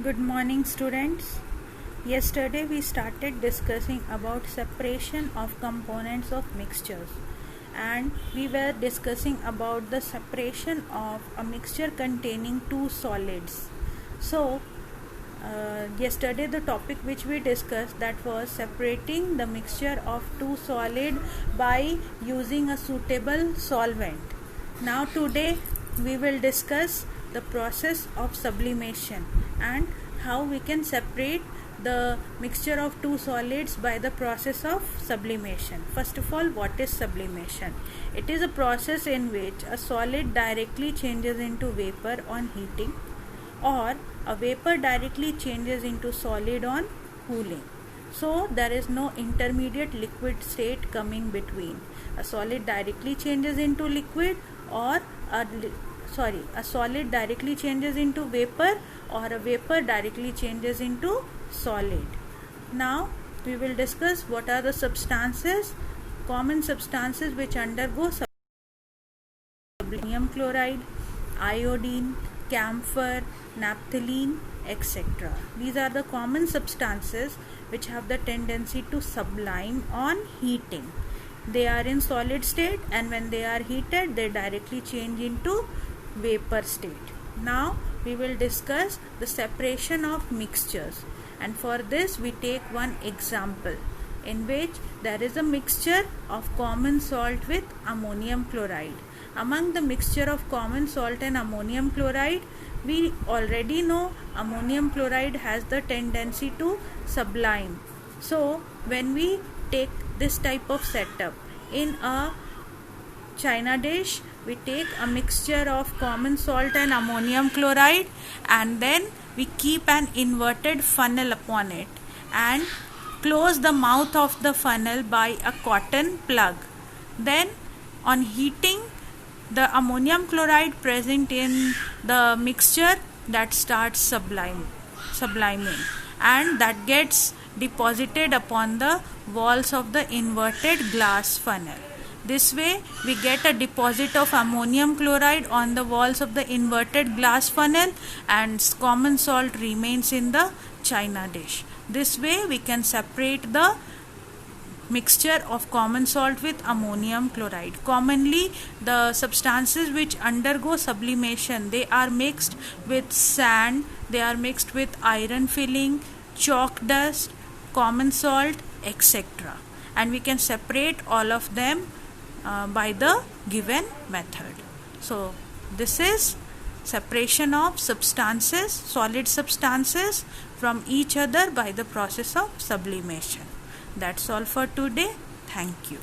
Good morning, students. Yesterday we started discussing about separation of components of mixtures, and we were discussing about the separation of a mixture containing two solids. So yesterday the topic which we discussed, that was separating the mixture of two solid by using a suitable solvent. Now today we will discuss the process of sublimation and how we can separate the mixture of two solids by the process of sublimation. First of all, what is sublimation? It is a process in which a solid directly changes into vapor on heating, or a vapor directly changes into solid on cooling. So there is no intermediate liquid state coming between. A solid directly changes into liquid, or a solid directly changes into vapor, or a vapor directly changes into solid. Now we will discuss what are the substances, common substances which undergo sublimation: chloride, iodine, camphor, naphthalene, etc. These are the common substances which have the tendency to sublime on heating. They are in solid state, and when they are heated they directly change into vapor state. Now we will discuss the separation of mixtures, and for this we take one example in which there is a mixture of common salt with ammonium chloride. Among the mixture of common salt and ammonium chloride, we already know ammonium chloride has the tendency to sublime. So when we take this type of setup in a china dish, we take a mixture of common salt and ammonium chloride, and then we keep an inverted funnel upon it and close the mouth of the funnel by a cotton plug. Then on heating, the ammonium chloride present in the mixture that starts subliming, and that gets deposited upon the walls of the inverted glass funnel. This way we get a deposit of ammonium chloride on the walls of the inverted glass funnel, and common salt remains in the china dish. This way we can separate the mixture of common salt with ammonium chloride. Commonly the substances which undergo sublimation, they are mixed with sand, they are mixed with iron filling, chalk dust, common salt, etc. And we can separate all of them by the given method. So this is separation of substances, solid substances, from each other by the process of sublimation. That's all for today. Thank you.